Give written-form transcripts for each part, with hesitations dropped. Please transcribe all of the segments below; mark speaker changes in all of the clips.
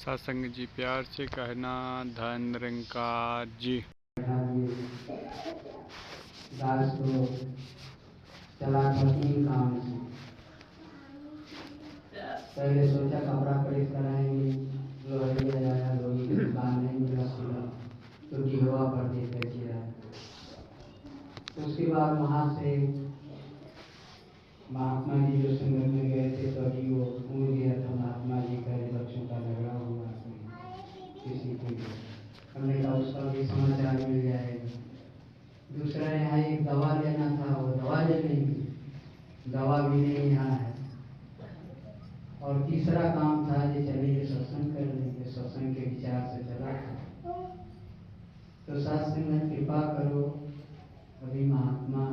Speaker 1: सत्संग जी प्यार से कहना। धन निरंकार जी।
Speaker 2: दास को चला था 3 काम से। पहले सोचा कपड़ा प्रेस कराएंगे, लोहड़ी आया, लोही की दुकान नहीं मिला, खुला तो गिरवा पर दे बैठे रहा। उसके बाद वहाँ से महात्मा जी जो संगत में गए थे तभी वो भूल गया था। महात्मा जी का बच्चों का झगड़ा हुआ किसी के लिए। हमने कहा उसका भी समाचार मिल जाएगा। दूसरा यहाँ एक दवा लेना था, वो दवा ले लेंगे, दवा भी नहीं यहाँ है। और तीसरा काम था कि चलिए सत्संग कर लेंगे, सत्संग के विचार से चला था। तो सत्संग में कृपा करो, अभी महात्मा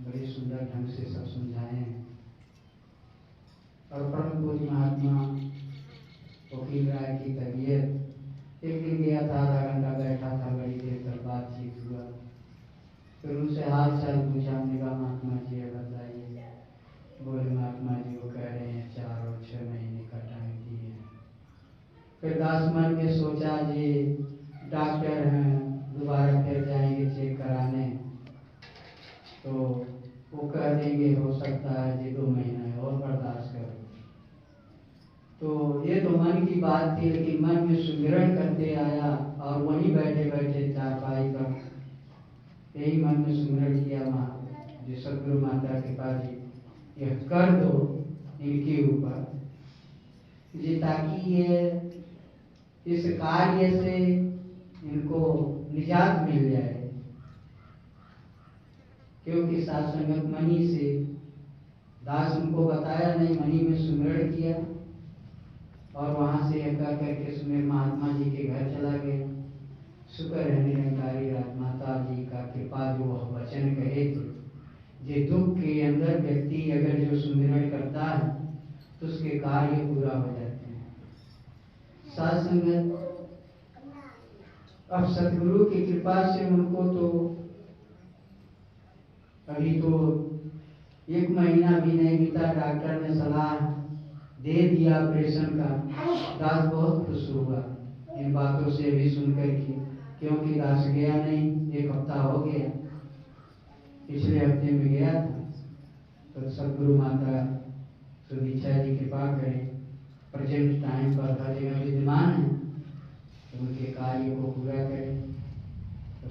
Speaker 2: बड़े सुंदर ढंग से सब समझाए हैं। और परम पूज्य महात्मा वकील राय की तबीयत, एक दिन गया था, आधा घंटा बैठा था, बड़ी देर तक बातचीत हुआ। फिर उनसे हाल चाल पूछा। हमने कहा महात्मा जी बताइए। बोले महात्मा जी वो कह रहे हैं 4 और 6 महीने का टाइम दिए। फिर दास मन में सोचा जी डॉक्टर हैं, दोबारा फिर जाएंगे चेक कराने तो वो कह देंगे हो सकता है जी 2 महीना और बर्दाश्त करो। तो ये तो मन की बात थी, लेकिन मन में सुमिरन करते आया और वहीं बैठे बैठे चारपाई पर यही मन में सुमिरन किया। जो सदगुरु माता कृपा जी यह कर दो इनके ऊपर जी, ताकि ये इस कार्य से इनको निजात मिल जाए। क्योंकि साथ संगत मनी से दास उनको बताया नहीं, मनी में सुमिरन किया और वहां से कह करके सुमिर महात्मा जी के घर चला गया। शुक्र है निरंकारी राजमाता जी का कृपा, जो वह वचन कहे थे जे दुख के अंदर व्यक्ति अगर जो सुमिरन करता है तो उसके कार्य पूरा हो जाते हैं। साथ संगत अब सदगुरु की कृपा से उनको तो अभी तो 1 महीना भी नहीं बीता, डॉक्टर ने सलाह दे दिया ऑपरेशन का। दास बहुत खुश हुआ इन बातों से भी सुनकर के, क्योंकि दास गया नहीं, 1 हफ्ता हो गया, पिछले हफ्ते में गया था। तो सदगुरु माता सुदीक्षा जी कृपा करें, प्रेजेंट टाइम पर हर जगह विद्यमान है, तो उनके कार्य को पूरा करें। तो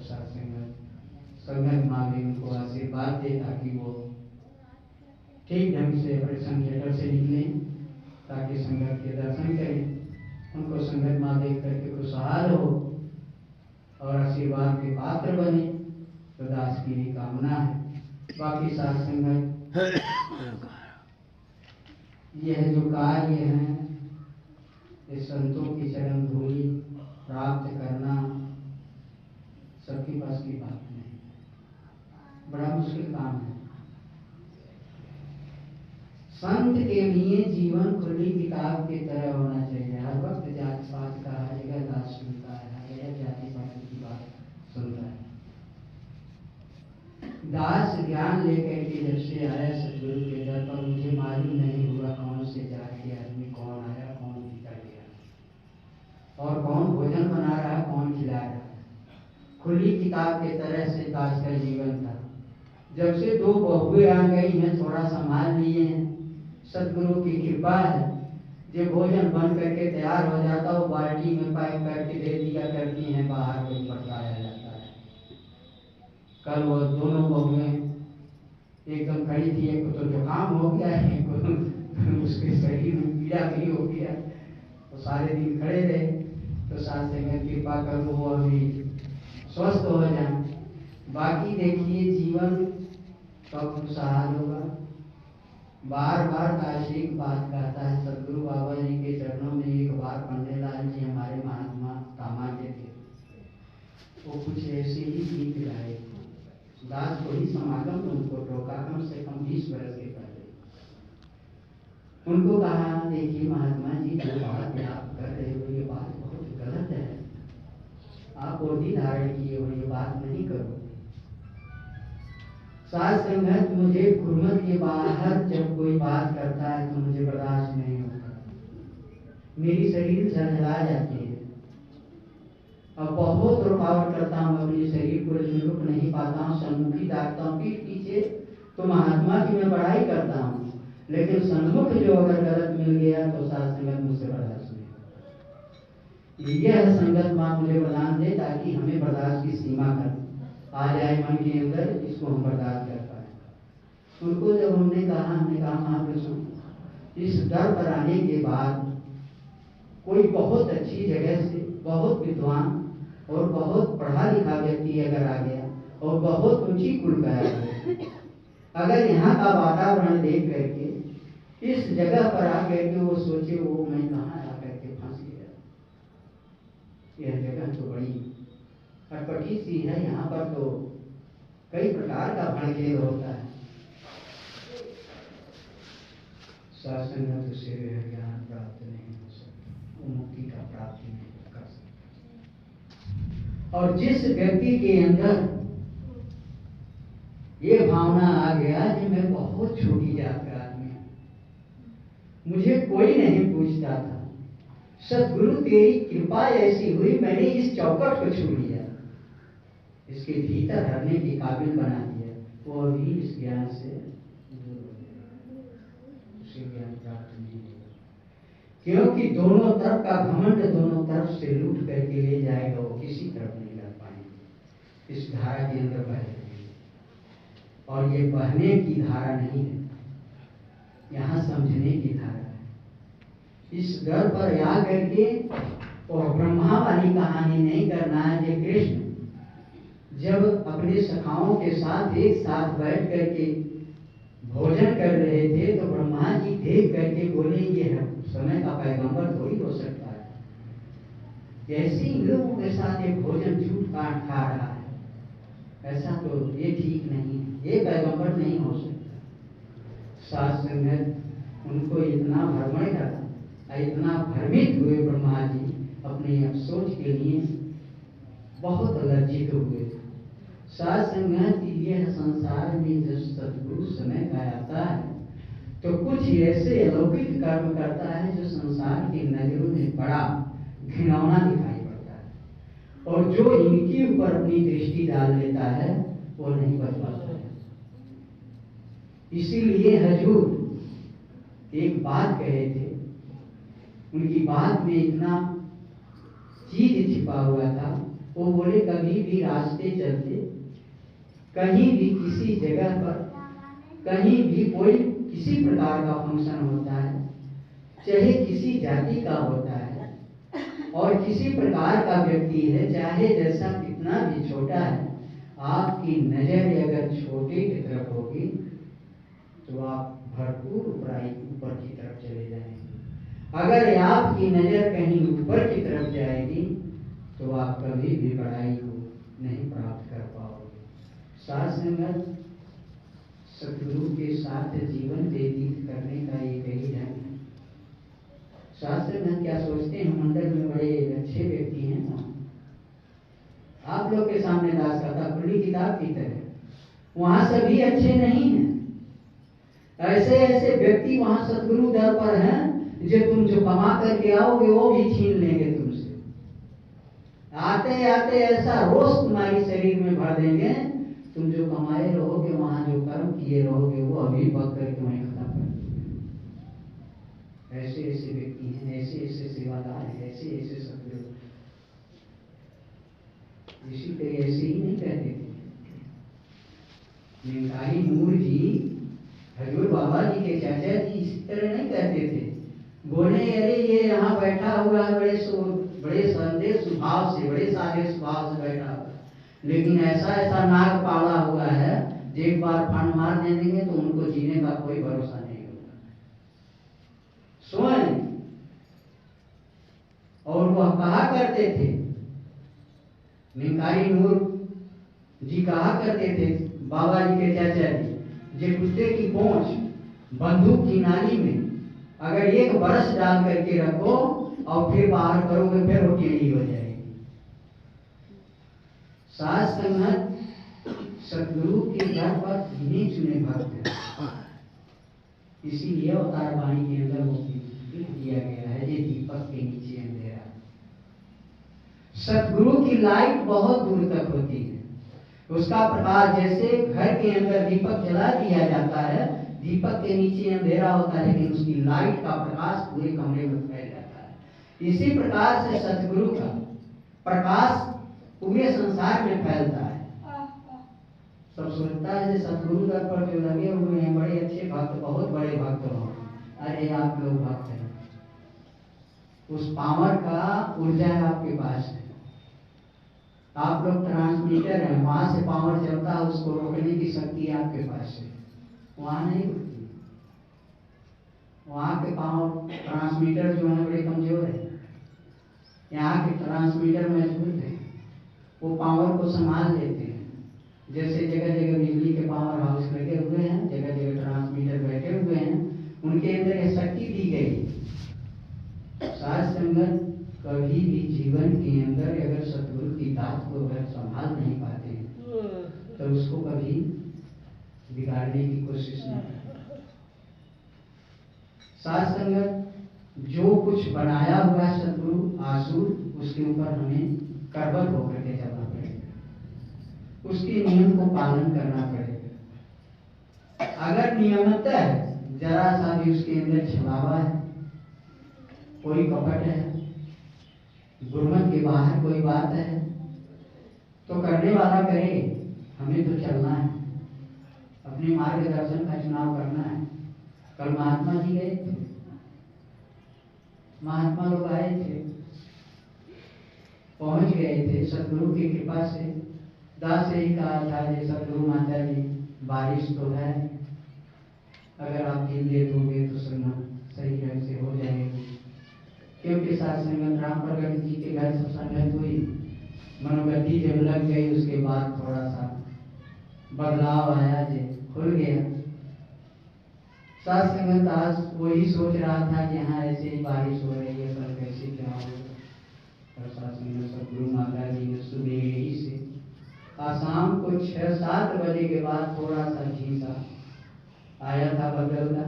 Speaker 2: संगत माँ भी उनको आशीर्वाद दे ताकि वो ठीक ढंग से ऑपरेशन थिएटर से निकलें, ताकि संगत के दर्शन करें, उनको संगत माँ देख करके खुशहाल हो और आशीर्वाद के पात्र बने। तो दास की भी कामना है। बाकी साथ संगत यह जो कार्य है, इस संतों की चरण धूलि प्राप्त करना सबके पास की बात नहीं, बड़ा मुश्किल काम है। संत के लिए जीवन खुली किताब की तरह होना चाहिए। हर वक्त जाति पात का हर जगह दास सुनता है, हर जगह जाति पात की बात सुनता है। दास ज्ञान लेकर के जब से आया सदगुरु के दर पर, मुझे मालूम नहीं हुआ कौन से जात के आदमी कौन आया, कौन निकल गया, और कौन भोजन बना रहा है, कौन खिला रहा है। खुली किताब के तरह से दास का जीवन था। जब से 2 बहुएं आ गई हैं, थोड़ा संभाल लिए हैं, सदगुरु की कृपा है। जो भोजन बन करके तैयार हो जाता, वो बाल्टी में पैक करके दे दिया करती हैं, बाहर वही पकाया जाता है। कल वो दोनों बहुएं एकदम खड़ी थी, एक को तो जुकाम हो गया, एक को उसके शरीर में पीड़ा भी हो गया, तो सारे दिन खड़े रहे। तो साथ संगत कृपा करो वो अभी स्वस्थ हो जाए। बाकी देखिए जीवन कब खुशहाल होगा। बार बार दास एक बात कहता है, सदगुरु बाबा जी के चरणों में एक बार पंडेलाल जी हमारे महात्मा कामा के थे, वो कुछ ऐसे ही गीत गाए। दास को ही समागम में उनको टोका, कम से कम 20 वर्ष के पहले। उनको कहा देखिए महात्मा जी, जो बात आप कर रहे हो ये बात बहुत गलत है, आप बोधी धारण किए हो, ये बात नहीं करो। साथ संगत मुझे गुरुमत के बाहर जब कोई बात करता है तो मुझे बर्दाश्त नहीं होता। मेरी शरीर झलझला जाती है। अब बहुत रुकावट करता हूँ, अपने शरीर को रुक नहीं पाता हूँ, सम्मुखी दागता हूँ, पीठ पीछे तो महात्मा की मैं पढ़ाई करता हूँ, लेकिन सन्मुख जो अगर गलत मिल गया तो साथ संगत मुझसे बर्दाश्त नहीं होता। यह संगत माँ मुझे वरदान दे ताकि हमें बर्दाश्त की सीमा कर आ जाए मन के अंदर, इसको हम बर्दाश्त कर पाए। उनको जब हमने कहा महाप्रभु इस डर पर आने के बाद कोई बहुत अच्छी जगह से बहुत विद्वान और बहुत पढ़ा लिखा व्यक्ति अगर आ गया और बहुत ऊंची कुल का अगर यहाँ का वातावरण देख करके इस जगह पर आकर के वो सोचे वो मैं कहाँ आकर के फंस गया, यह जगह तो बड़ी अटपटी सी है, यहाँ पर तो कई प्रकार का भड़केल होता है। सत्संग से ज्ञान प्राप्त नहीं हो सकता, वो मुक्ति का प्राप्ति नहीं कर सकता। और जिस व्यक्ति के अंदर ये भावना आ गया कि मैं बहुत छोटी जात का आदमी हूं, मुझे कोई नहीं पूछता था, सदगुरु तेरी कृपा ऐसी हुई मैंने इस चौकट को छू लिया, इसके भीतर रहने के काबिल बना दिया, वो अभी इस ज्ञान से दूर हो गया, उसे ज्ञान प्राप्त नहीं होगा, क्योंकि दोनों तरफ का घमंड दोनों तरफ से लूट करके ले जाएगा, वो किसी तरफ नहीं रह पाएंगे, इस धारा के अंदर बह जाएंगे। और ये बहने की धारा नहीं है, यहाँ समझने की धारा है। इस दर पर आ करके और ब्रह्मा वाली कहानी नहीं करना है। ये कृष्ण जब अपने सखाओं के साथ एक साथ बैठ करके भोजन कर रहे थे तो ब्रह्मा जी देख करके बोले ये समय का पैगंबर थोड़ी हो सकता है, ऐसे इन लोगों के साथ एक भोजन झूठ काट खा रहा है, ऐसा तो ये ठीक नहीं है, ये पैगंबर नहीं हो सकता। साथ संगत उनको इतना भ्रमण करा, इतना भ्रमित हुए ब्रह्मा जी अपने अफसोस के लिए बहुत लज्जित हुए। साथ संगत यह संसार में जब सदगुरु समय का आता है तो कुछ ऐसे अलौकिक कर्म करता है जो संसार की नजरों में बड़ा घिनौना दिखाई पड़ता है, और जो इनके ऊपर अपनी दृष्टि डाल लेता है वो नहीं बच पाता है। इसीलिए हजूर एक बात कहे थे, उनकी बात में इतना चीज छिपा हुआ था। वो बोले कभी भी रास्ते चलते, कहीं भी किसी जगह पर, कहीं भी कोई किसी प्रकार का फंक्शन होता है, चाहे किसी जाति का होता है और किसी प्रकार का व्यक्ति है, चाहे जैसा कितना भी छोटा है, आपकी नजर अगर छोटे की तरफ होगी तो आप भरपूर ऊपर की तरफ चले जाएंगे। अगर आपकी नजर कहीं ऊपर की तरफ जाएगी तो आप कभी भी बड़ाई को नहीं प्राप्त कर पाओगे। साथ संगत सतगुरु के साथ जीवन व्यतीत करने का एक यही ढंग है। साथ संगत क्या सोचते हैं, मंदिर में बड़े अच्छे व्यक्ति हैं ना, आप लोग के सामने दास कथा खुली किताब की तरह, वहां सभी अच्छे नहीं हैं। ऐसे ऐसे व्यक्ति वहां सतगुरु दर पर हैं जो तुम जो कमा करके आओगे वो भी छीन लेंगे तुमसे। आते आते ऐसा रोष तुम्हारी शरीर में भर देंगे, तुम जो कमाए रहोगे वहां जो कर्म किए रहोगे वो अभी पक कर तुम्हें खत्म कर देंगे। ऐसे ऐसे व्यक्ति हैं, ऐसे ऐसे सेवादार हैं, ऐसे ऐसे सतगुरु। इसी तरह ऐसे ही नहीं कहते थे निंगारी नूर जी, हजूर बाबा जी के चाचा जी इसी तरह नहीं कहते थे। बोले अरे ये यहाँ बैठा हुआ है बड़े संदेश स्वभाव से, बड़े सादे स्वभाव से बैठा हुआ है, लेकिन ऐसा ऐसा नाग पाला हुआ है एक बार फन मार देंगे तो उनको जीने का कोई भरोसा नहीं होगा। स्वयं और वह कहा करते थे, निंगारी नूर जी कहा करते थे बाबा जी के चाचा जी, जे कुत्ते की पहुंच बंदूक की नाली में अगर एक बरस डाल करके रखो और फिर बाहर करोगे फिर वो टेढ़ी हो जाएगी। साथ संगत सतगुरु के घर पर गिने चुने भक्त हैं, इसीलिए अवतार वाणी के अंदर वो लिख दिया गया है, ये दीपक के नीचे अंधेरा। सतगुरु की लाइट बहुत दूर तक होती है, उसका प्रकाश जैसे घर के अंदर दीपक जला दिया जाता है, दीपक के नीचे अंधेरा होता है, लेकिन उसकी लाइट का प्रकाश पूरे कमरे में फैल जाता है। इसी प्रकार से सतगुरु का प्रकाश पूरे संसार में फैलता है। सब सोचता है कि सतगुरु दर पर जो लगे हुए हैं बड़े अच्छे भक्त, बहुत बड़े भक्त हो। अरे आप लोग भक्त हैं, उस पावर का ऊर्जा आपके पास है, आप लोग ट्रांसमीटर हैं, वहां से पावर चलता है, उसको रोकने की शक्ति आपके पास है, वहां नहीं रुकती। वहां के पावर ट्रांसमीटर जो है बड़े कमजोर है, यहाँ के ट्रांसमीटर मजबूत है, वो पावर को संभाल लेते हैं। जैसे जगह जगह बिजली के पावर हाउस लगे हुए हैं, जगह जगह ट्रांसमीटर बैठे हुए हैं, उनके अंदर ये शक्ति दी गई। साध संगत कभी भी जीवन के अंदर अगर सतगुरु की बात को अगर संभाल नहीं पाते हैं तो उसको कभी बिगाड़ने की कोशिश नहीं करते। साध संगत जो कुछ बनाया हुआ सतगुरु आसुर, उसके ऊपर हमें करबत होकर के चलना पड़ेगा, उसके नियम को पालन करना पड़ेगा। अगर नियमतः जरा सा भी उसके अंदर छलावा है, कोई कपट है, गुरमत के बाहर कोई बात है, तो करने वाला करे, हमें तो चलना है, अपने मार्गदर्शन का चुनाव करना है। कल महात्मा जी गए थे, महात्मा लोग आए थे, पहुंच गए थे सतगुरु की कृपा से। दास से ही कहा था कि सतगुरु माता जी बारिश तो है, अगर आप दिन दे दोगे तो संगत सही ढंग से हो जाएगी। क्योंकि साथ संगत राम प्रगट जी के घर सब संगत हुई, मनोगति जब लग गई उसके बाद थोड़ा सा बदलाव आया, जो खुल गया। साथ संगत आज वही सोच रहा था कि यहाँ ऐसे ही बारिश हो रही है, कल कैसे क्या होगा। और साथ संगत सतगुरु माता जी ने सुबह ही से शाम को 6-7 बजे के बाद थोड़ा सा झींसा आया था बदलता,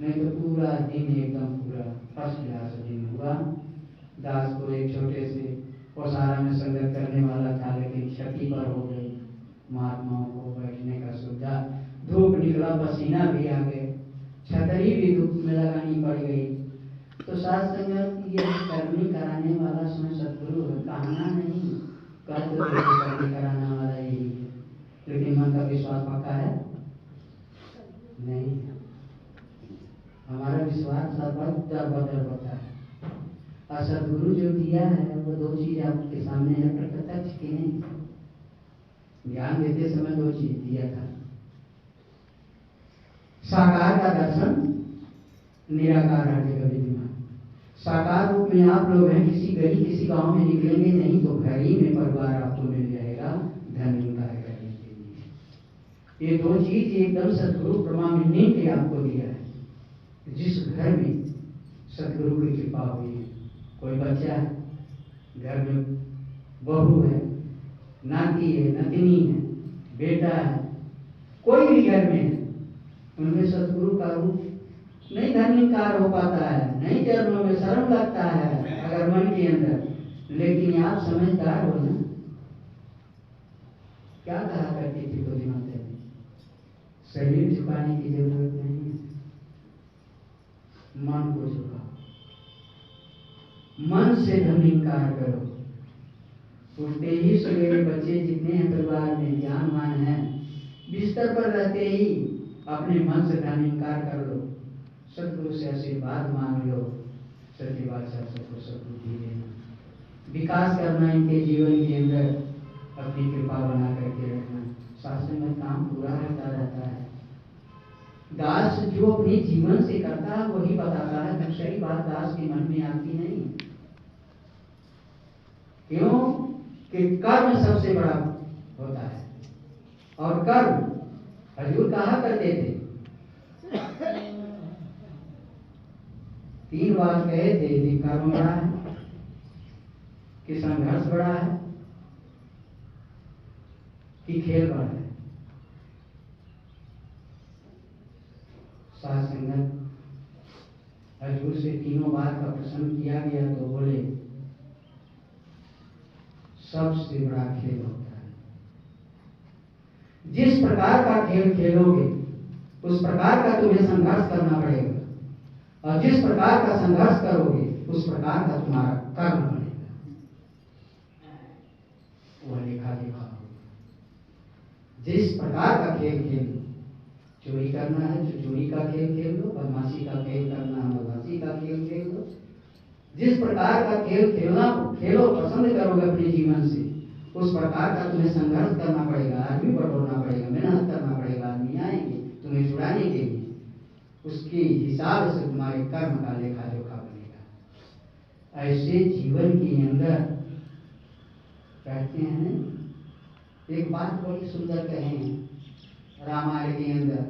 Speaker 2: नहीं तो पूरा दिन एकदम पूरा फर्स्ट क्लास दिन हुआ। दास को एक छोटे से पोसारा में संगत करने वाला था, लेकिन छठी पर हो गई, महात्माओं को बैठने का सुविधा, धूप निकला, पसीना भी आ गए, छतरी भी धूप में लगानी पड़ गई। तो साथ संगत ये करनी कराने वाला स्वयं सतगुरु कहना नहीं, करनी कराने वाला यही है, लेकिन मन का विश्वास पक्का है नहीं। हमारा विश्वास बदल होता है, और सतगुरु जो दिया है वो 2 चीज आपके सामने है, प्रत्यक्ष की नहीं। ज्ञान देते समय 2 चीज दिया था, साकार का दर्शन, निराकार हृदय का विद्यमान। साकार रूप में आप लोग हैं, किसी गली किसी गांव में निकलेंगे नहीं तो घर ही में परिवार आपको मिल जाएगा धन कार्य करने के लिए। ये 2 चीज एकदम सतगुरु परमानंद ने आपको दिया है। जिस घर में सतगुरु की कृपा हुई है, कोई बच्चा है, घर में बहू है, नाती है, नतनी है, बेटा है, कोई भी घर में है, उनमें सतगुरु का रूप नहीं धर्मिकार हो पाता है, नहीं चरणों में शर्म लगता है अगर मन के अंदर, लेकिन आप समझदार हो ना। क्या कहा करती थी बुद्धि माता जी, शरीर झुकाने की जरूरत नहीं है, मन को झुकाओ, मन से धर्मिकार करो। उठते ही सवेरे बच्चे जितने हैं परिवार में ज्ञानवान हैं, बिस्तर पर रहते ही अपने मन से धर्मिकार कर लो, सतगुरु से आशीर्वाद मांग लो, सच्ची बादशाह सबको सद्बुद्धि देना, विकास करना इनके जीवन के अंदर, अपनी कृपा बना करके रखना। शास्त्र में काम पूरा होता रहता है। दास जो अपने जीवन से करता है वही बताता है, दूसरी बात दास के मन में आती नहीं। क्यों कि कर्म सबसे बड़ा होता है, और कर्म हजूर कहा करते थे, 3 बात कहे थे कि कर्म बड़ा है, कि संघर्ष बड़ा है, कि खेल बड़ा है। साथ संगत हजूर से तीनों बार का प्रश्न किया गया तो बोले सबसे बड़ा खेल होता है। जिस प्रकार का खेल खेलोगे उस प्रकार का तुम्हें संघर्ष करना पड़ेगा, और जिस प्रकार का संघर्ष करोगे उस प्रकार का तुम्हारा कर्म बनेगा, वह लेखा देखा होगा। जिस प्रकार का खेल खेलो, चोरी करना है तो चोरी का खेल खेल लो, बदमाशी का खेल करना है बदमाशी का खेल खेल लो। जिस प्रकार का खेल खेलो पसंद करोगे अपने जीवन से, उस प्रकार का तुम्हें संघर्ष करना पड़ेगा, आदमी बटोरना पड़ेगा, मेहनत करना पड़ेगा, आदमी आएंगे तुम्हें छुड़ाने के लिए। उसके हिसाब से तुम्हारे कर्म का लेखा जोखा बनेगा। ऐसे जीवन के अंदर कहते हैं, एक बात बड़ी सुंदर कहें रामायण के अंदर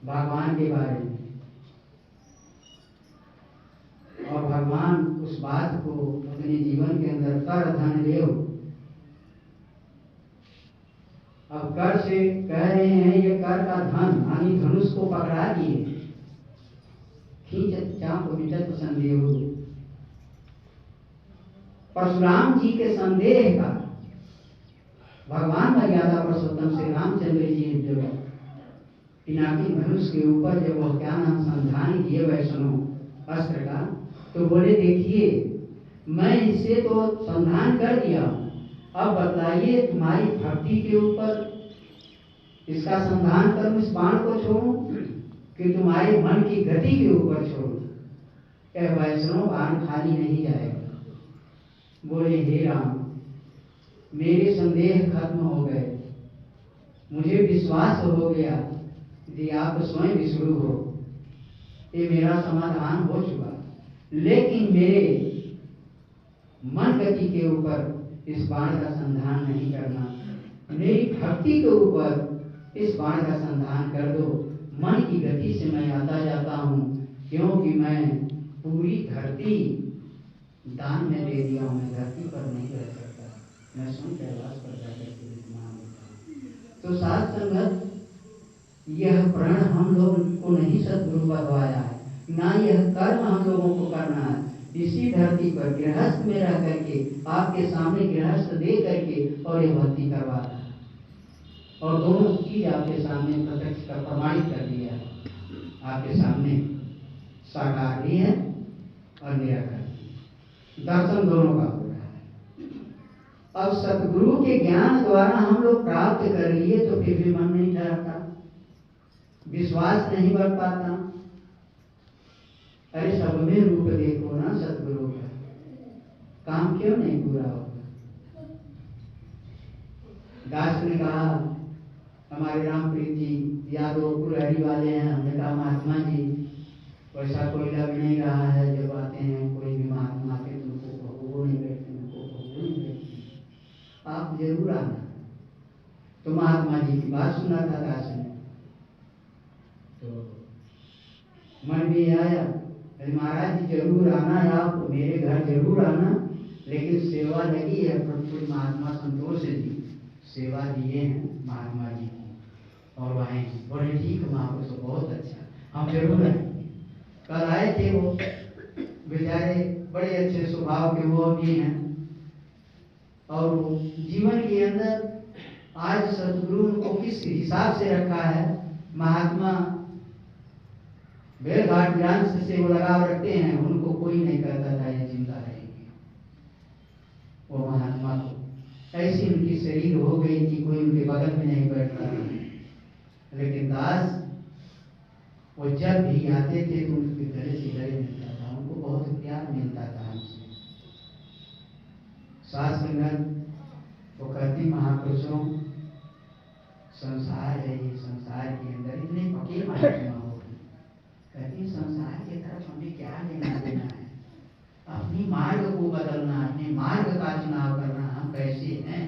Speaker 2: भगवान के बारे में, और भगवान उस बात को अपने जीवन के अंदर कर धन देव। अब कर से कह रहे हैं ये कर का धन, यानी धनुष को पकड़ा दिए, खींच चाप मिटत संदेह। परशुराम जी के संदेह का भगवान मर्यादा पुरुषोत्तम श्री रामचंद्र जी जो पिनाकी धनुष के ऊपर जब वह ज्ञान अनुसंधान किए वैष्णव अस्त्र का, तो बोले देखिए मैं इसे तो संधान कर दिया, अब बतलाइए तुम्हारी भक्ति के ऊपर इसका संधान करूं, इस बाण को छोड़ूं कि तुम्हारे मन की गति के ऊपर छोड़ूं? यह वैष्णव बाण खाली नहीं जाएगा। बोले हे राम, मेरे संदेह खत्म हो गए, मुझे विश्वास हो गया कि आप स्वयं विष्णु हो, ये मेरा समाधान हो चुका, लेकिन मेरे मन गति के ऊपर इस बाण का संधान नहीं करना, मेरी भक्ति के ऊपर इस बाण का संधान कर दो। मन की गति से मैं आता जाता हूँ, क्योंकि मैं पूरी धरती दान में दे दिया हूँ, मैं धरती पर नहीं रह सकता, मैं स्वयं कैलाश पर जाकर के विद्यमान होता हूँ। तो साथ संगत यह प्रण हम लोग को नहीं सद्गुरु बतवाया है, ना यह कर्म हम लोगों को करना है। इसी धरती पर गृहस्थ में रह करके आपके सामने गृहस्थ दे करके और ये भक्ति करवा रहा है, और दोनों चीज आपके सामने प्रत्यक्ष कर प्रमाणित कर दिया है। आपके सामने साकार भी है और निराकार, दर्शन दोनों का हो रहा है। अब सतगुरु के ज्ञान द्वारा हम लोग प्राप्त कर लिए तो फिर भी मन नहीं ठहरता, विश्वास नहीं बढ़ पाता। अरे सब में रूप देखो ना सतगुरु का, काम क्यों नहीं पूरा होगा? दास ने कहा, हमारे रामप्रीत जी यादव पुरहरी वाले हैं, हमने कहा महात्मा जी वैसा कोई लग नहीं रहा है, जब आते हैं कोई भी महात्मा के तुमको वो नहीं बैठते, आप जरूर आना। तो महात्मा जी की बात सुना था दास ने, तो मन भी आया, अरे महाराज जी जरूर आना, आप मेरे घर जरूर आना, लेकिन सेवा लगी है प्रभु महात्मा संतोष जी सेवा दिए हैं महात्मा जी की, और आए बड़े ठीक महापुरुष, बहुत अच्छा, हम जरूर आएंगे। कल आए थे वो बेचारे, बड़े अच्छे स्वभाव के वो भी हैं, और वो जीवन के अंदर आज सतगुरु को किस हिसाब से रखा है, महात्मा बेलघाट ज्ञान से वो लगाव रखते हैं, उनको कोई नहीं कहता था ये जिंदा रहेंगे। वो महात्मा को ऐसी उनकी शरीर हो गई कि कोई उनके बगल में नहीं बैठता, लेकिन दास वो जब भी आते थे तो उनके गले से गले मिलता था, उनको बहुत प्यार मिलता था हमसे। सास संगत वो कहती महापुरुषों संसार है, ये संसार के अंदर इतने फकीर महात्मा हो, कहती संसार की तरफ हमें क्या लेना देना है, अपनी मार्ग को बदलना, अपने मार्ग का चुनाव करना। हम कैसे हैं,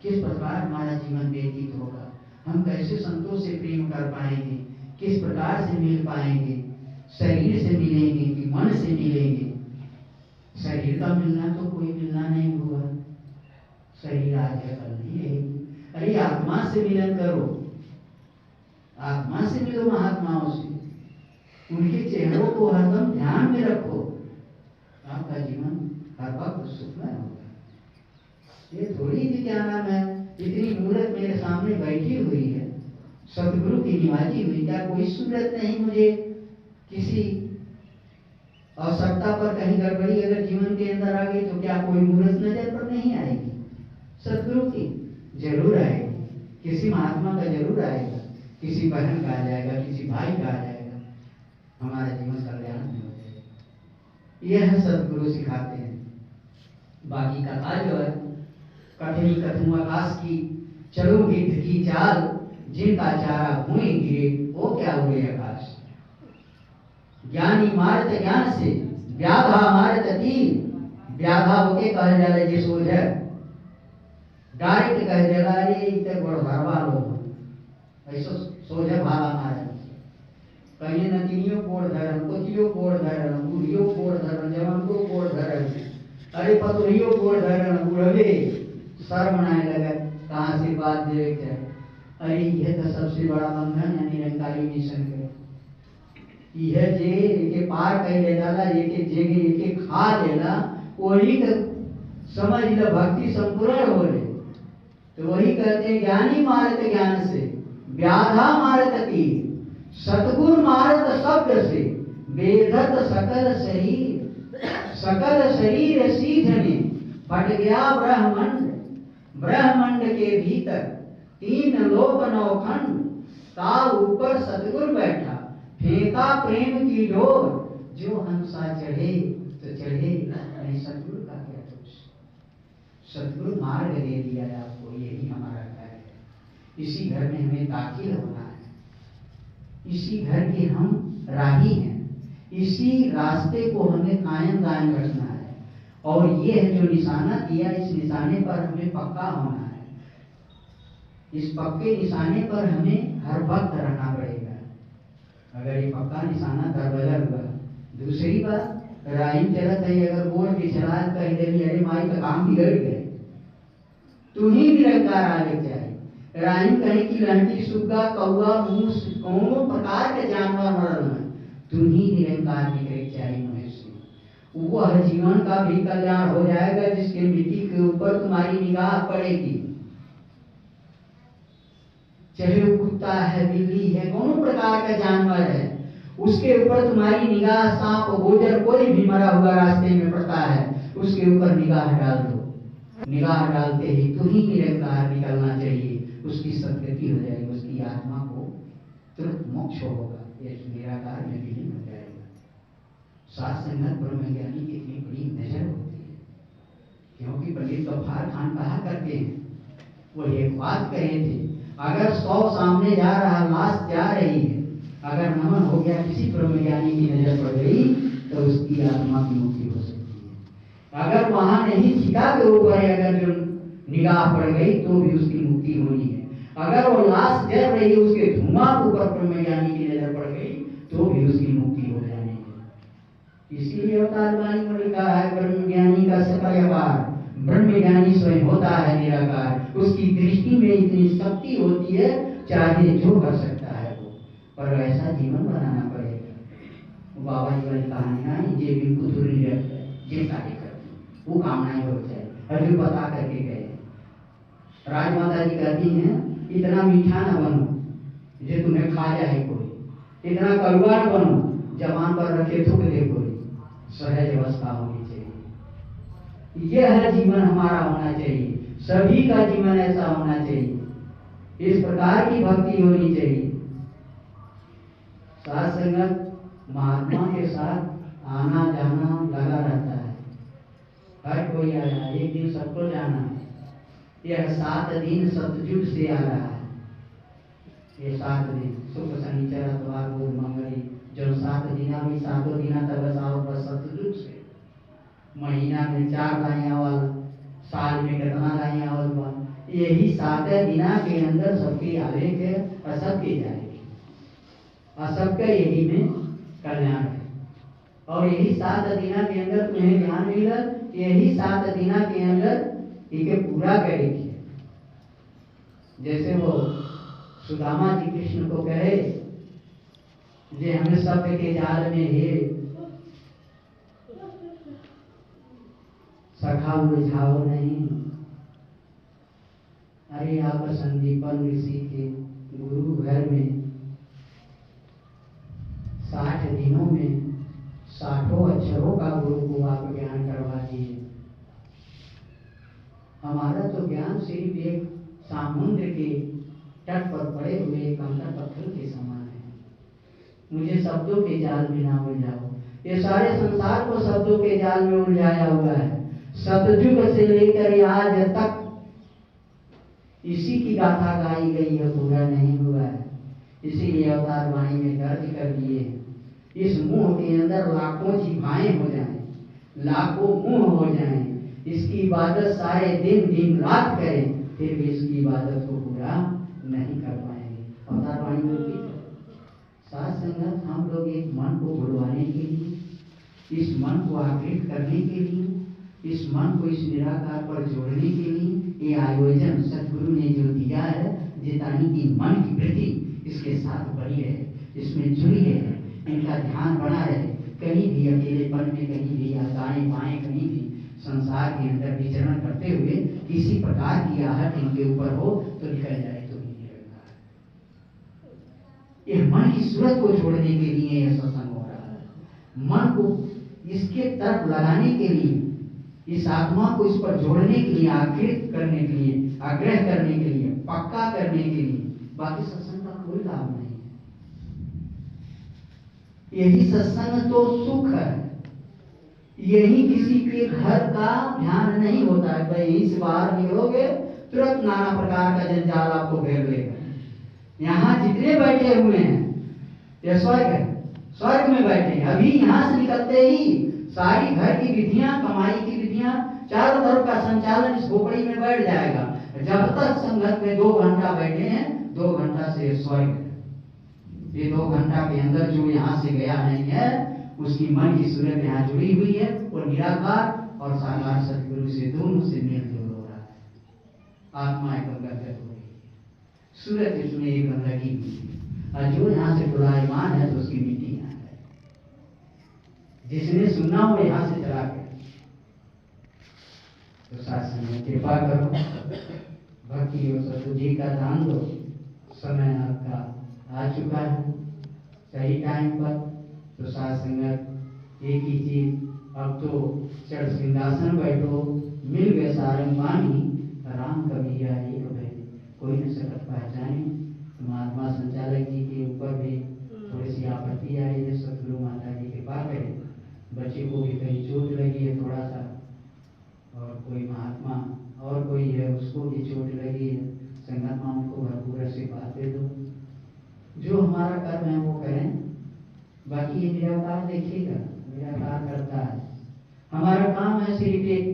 Speaker 2: किस प्रकार हमारा जीवन व्यतीत होगा, हम कैसे संतों से प्रेम कर पाएंगे, किस प्रकार से मिल पाएंगे, शरीर से मिलेंगे कि मन से मिलेंगे। शरीर का मिलना तो कोई मिलना नहीं हुआ, शरीर आज है कल नहीं रहेगी। अरे आत्मा से मिलन करो, आत्मा से मिलो महात्माओं से, उनके चेहरों को हरदम ध्यान में रखो, आपका जीवन हर वक्त सुखमय होगा। ये थोड़ी भी क्या नाम है, इतनी मूर्त मेरे सामने बैठी हुई है, सतगुरु की निवाजी हुई, क्या कोई सूरत नहीं मुझे किसी आवश्यकता पर कहीं गड़बड़ी अगर जीवन के अंदर आ गई तो क्या कोई मूर्त नजर पर नहीं आएगी? सतगुरु की जरूर आएगी, किसी महात्मा का जरूर आएगा, किसी बहन का आ जाएगा, किसी भाई का आ जाएगा, हमारा जीवन कल्याण में हो जाएगा। यह सतगुरु सिखाते हैं। बाकी कथा जो है, कथनी कथनु आकाश की, चलो गिद्ध की चाल, जिनका चारा हुए गिरे वो क्या हुए आकाश। ज्ञानी मारत ज्ञान से, व्याधा मारत तीर, व्याधा होके कह जाला जे सोझर, डायरेक्ट कह देला रे इते बड़ भरवा लो, ऐसो सोझर भाला मारे। कहीं नदियों कोड़ धरन, कोचियों कोड़ धरन, बूढ़ियों कोड़ धरन, जवान को कोड़ धरन, अरे पतोहियों कोड़ धरन, बूढ़वे सर बनाए लगे, कहाँ से बात दे क्या? अरे यह तो सबसे बड़ा बंधन है निरंकारी मिशन के। यह जे के पार कह ले जाला, एक जगह एक खा लेला, वही तो समझ लो भक्ति संपूर्ण हो रही। तो वही कहते हैं ज्ञानी मारत ज्ञान से, व्याधा मारत तीर, सतगुरु मारत शब्द से, वेदत सकल शरीर, सकल शरीर सीधने, फट गया ब्रह्मांड, ब्रह्मांड के भीतर 3 लोक 9 खंड, का ऊपर सतगुरु बैठा, फेंका प्रेम की डोर, जो हंसा चढ़े तो चढ़े, नहीं सतगुरु का क्या दोष। सतगुरु मार्ग दे दिया है आपको, यही हमारा घर है। इसी घर में हमें दाखिल होना है, इसी घर के हम राही हैं, इसी रास्ते को हमें कायम दायम रखना है। और ये जो निशाना दिया, इस निशाने पर हमें पक्का होना है। इस पक्के निशाने पर हमें हर वक्त रहना पड़ेगा। अगर ये पक्का निशाना दरबदल हुआ, दूसरी बात राइम चलत है, अगर बोल के चला कह दे अरे माई का काम बिगड़ गए, तुम्ही निरंकार आगे चाहिए। राइम कहे कि लंठी सुग्गा कौआ मूस कौनों प्रकार के जानवर मरल में, तुम्ही निरंकार निकल चाहिए मनुष्य। वह जीवन का भी कल्याण हो जाएगा जिसके मिट्टी के ऊपर तुम्हारी निगाह पड़ेगी। चाहे वो कुत्ता है, बिल्ली है, कौन प्रकार का जानवर है, उसके ऊपर तुम्हारी निगाह, सांप गोजर कोई भी मरा हुआ रास्ते में पड़ता है, उसके ऊपर निगाह डाल दो। निगाह डालते ही तो ही निरंकार निकलना चाहिए, उसकी सदगति हो जाएगी, उसकी आत्मा को तुरंत मोक्ष होगा, ये निराकार में विलीन हो जाएगा। सात संगत ब्रह्मज्ञानी की इतनी बड़ी नजर होती है, क्योंकि पंडित गफ्फार खान कहा करते हैं, वो एक बात कहे थे, अगर 100 सामने जा रहा, लाश जा रही है, अगर नमन हो गया, किसी ब्रह्मज्ञानी की नजर पड़ गई तो उसकी आत्मा की मुक्ति हो सकती है। अगर वहां नहीं छिका के ऊपर अगर जो निगाह पड़ गई तो भी उसकी मुक्ति होनी है। अगर वो लाश जल रही है, उसके धुआं के ऊपर ब्रह्मज्ञानी की नजर पड़ गई तो भी उसकी मुक्ति हो जानी है। इसीलिए अवतार वाणी में लिखा है, ब्रह्मज्ञानी का सकल व्यापार, ब्रह्मज्ञानी स्वयं होता है निराकार, उसकी दृष्टि में इतनी शक्ति होती है, चाहे जो कर सकता है वो, पर ऐसा जीवन बनाना पड़ेगा। बाबा जी वाली कहानियां ये भी कुतुरी जिनका करती वो कामनाएं हो जाए, हजू बता करके गए। राजमाता जी कहती हैं, इतना मीठा न बनो जो तुम्हें खा जाए कोई, इतना कड़वा न बनो जबान पर रखे थूक दे कोई, सहज अवस्था होनी चाहिए। यह जीवन हमारा होना चाहिए, सभी का जीवन ऐसा होना चाहिए, इस प्रकार की भक्ति होनी चाहिए। साथ संगत महात्मा के साथ आना जाना लगा रहता है, हर कोई आया, एक दिन सबको जाना है। यह 7 दिन सतयुग से आ रहा है, ये 7 दिन शुक्र शनिचर इतवार बुध मंगल, जो 7 दिन भी 7 दिन तक और बस सतयुग से। महीना में 4 दाई आवल, साल में कितना दाई आवल बा, यही 7 दिना के अंदर सबके आवे के और सबके जाएगी, और सबका यही में कल्याण है। और यही 7 दिना के अंदर तुम्हें ज्ञान मिला, यही 7 दिना के अंदर इसे पूरा करेगी। जैसे वो सुदामा जी कृष्ण को कहे जे हमें शब्द के जाल में हे सखा उलझाओ नहीं। अरे आप संदीपन ऋषि के गुरु घर में 60 दिनों में 60 अक्षरों का गुरु को आप ज्ञान करवा दिए। हमारा तो ज्ञान सिर्फ एक समुद्र के तट पर पड़े हुए कंकड़ पत्थर के समान है। मुझे शब्दों के जाल में ना उलझाओ। ये सारे संसार को शब्दों के जाल में उलझाया हुआ है। सतयुग से लेकर आज तक इसी की गाथा गाई गई है, पूरा नहीं हुआ है। इसीलिए अवतार वाणी में दर्ज कर दिए इस मुंह के अंदर लाखों जिह्वाएं हो जाएं, लाखों मुंह हो जाएं, इसकी इबादत सारे दिन दिन रात करें, फिर भी इसकी इबादत को पूरा नहीं कर पाएंगे। अवतार वाणी में साथ संगत हम लोग एक मन को बुलवाने के लिए, इस मन को आकृत करने के लिए, इस मन को इस निराकार पर जोड़ने के लिए ये आयोजन सदगुरु ने जो दिया है, जितानी की मन की वृत्ति इसके साथ बनी रहे, इसमें जुड़ी रहे, इनका ध्यान बना रहे। कहीं भी अकेलेपन में, कहीं भी दाएं बाएं, कहीं भी संसार के अंदर विचरण करते हुए किसी प्रकार की आहट इनके ऊपर हो तो निकल जाए तो नहीं निकलता है। यह मन की सूरत को जोड़ने के लिए यह सत्संग हो रहा है। मन को इसके तरफ लगाने के लिए, इस आत्मा को इस पर जोड़ने के लिए, आकृत करने के लिए, आग्रह करने के लिए, पक्का करने के लिए। बाकी सत्संग का कोई लाभ नहीं है। यही सत्संग तो सुख है। यही किसी के घर का ध्यान नहीं होता है। भाई यहीं से बाहर निकलोगे तुरंत नाना प्रकार का जंजाल आपको घेर लेगा। यहाँ जितने बैठे हुए हैं ये स्वर्ग है, स्वर्ग में बैठे हैं। अभी यहाँ से निकलते ही सारी घर की विधियां, कमाई की विधियां, चारों तरफ का संचालन इस खोपड़ी में बैठ जाएगा। जब तक संगत में 2 घंटा बैठे हैं, 2 घंटा से स्वर्ग है। ये 2 घंटा के अंदर जो यहाँ से गया नहीं है, उसकी मन की सूरत यहाँ जुड़ी हुई है। वो निराकार और साकार सतगुरु से दोनों से मेल जोल हो रहा है। आत्मा एकदम गदगद हो रही है, सूरत इसमें एकदम लगी हुई है। और जो यहाँ से बुलायमान है तो उसकी मिट्टी यहाँ है। जिसने सुना वो यहाँ से चला गया। तो शासन में कृपा करो, भक्ति और सतगुरु का दान दो। समय आपका आ चुका है सही टाइम पर। तो साथ संगत एक ही चीज, अब तो चढ़ सिंहासन बैठो, मिल गए सारंग पानी, राम कभी आए कभी कोई न सकत पहचाने। महात्मा संचालक जी के ऊपर भी थोड़ी सी आपत्ति आई है। सतगुरु माता जी कृपा करें। बच्चे को भी कहीं चोट लगी है थोड़ा सा, और कोई महात्मा और कोई है उसको भी चोट लगी है। संगत मां उनको भरपूर आशीर्वाद दे दो। जो हमारा कर्म है वो करें, बाकी ये निराकार देखेगा, निराकार करता है। हमारा काम है सिर्फ एक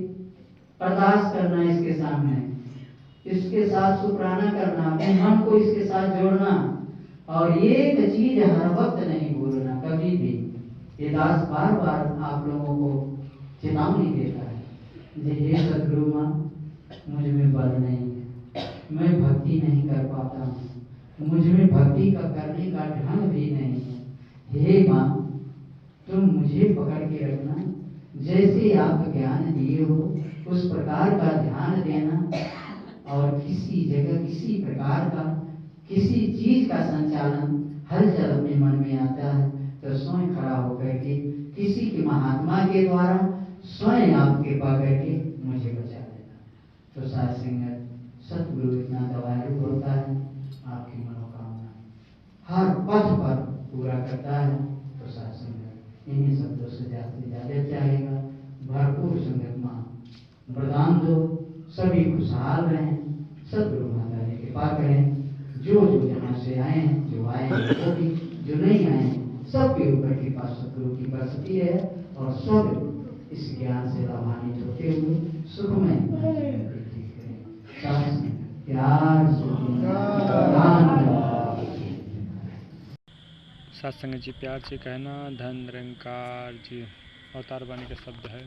Speaker 2: अरदास करना इसके सामने, इसके साथ शुक्राना करना, अपने मन को इसके साथ जोड़ना, और एक चीज हर वक्त नहीं भूलना कभी भी। ये दास बार बार आप लोगों को चेतावनी देता है। हे सदगुरु मां, मुझ में बल नहीं है, मैं भक्ति नहीं कर पाता हूँ, मुझ में भक्ति का करने का ढंग भी नहीं है। हे मां, तुम मुझे पकड़ के रखना, जैसे आप ज्ञान दिए हो उस प्रकार का ध्यान देना। और किसी जगह किसी प्रकार का किसी चीज का संचालन हलचल अपने मन में आता है तो स्वयं खड़ा होकर के किसी के महात्मा के द्वारा स्वयं आप कृपा करके मुझे बचा देना। तो साथ संगत सतगुरु इतना दयालु होता है, आपकी मनोकामना हर पथ पर पूरा करता है। तो साथ संगत इन्हीं शब्दों से ज्यादा चाहेगा। भरपूर संगत मां वरदान दो, सभी खुशहाल रहें, सतगुरु माता जी कृपा करें। जो यहाँ से आए हैं, जो आए हैं वो भी, जो नहीं आए हैं सबके ऊपर कृपा सतगुरु की बरसती है, और सब इस ज्ञान से लाभान्वित होते हुए सुखमय प्यार
Speaker 1: सत्संग जी प्यार से कहना। धन निरंकार जी। अवतार वाणी का शब्द है।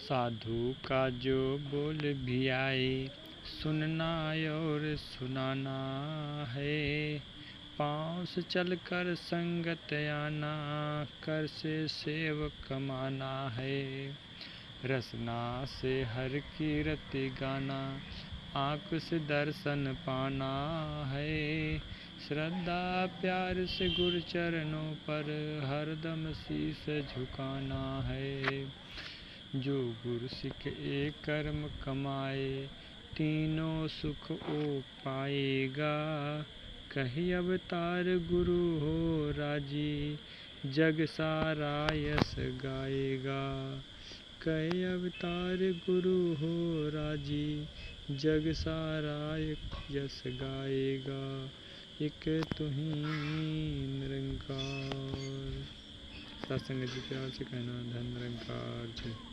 Speaker 1: साधु का जो बोल भी आए, सुनना और सुनाना है। पाँव से चल कर संगत आना, कर से सेव कमाना है। रसना से हर कीरति गाना, आँख से दर्शन पाना है। श्रद्धा प्यार से गुरु चरणों पर हरदम शीस झुकाना है। जो गुरु सिख एक कर्म कमाए, तीनों सुख ओ पाएगा। कही अवतार गुरु हो राजी, जग सारा यश गाएगा। कही अवतार गुरु हो राजी, जग सारा यश गाएगा। एक तुहीं निरंकार। सत्संग जी प्यार से कहना, धन निरंकार जी।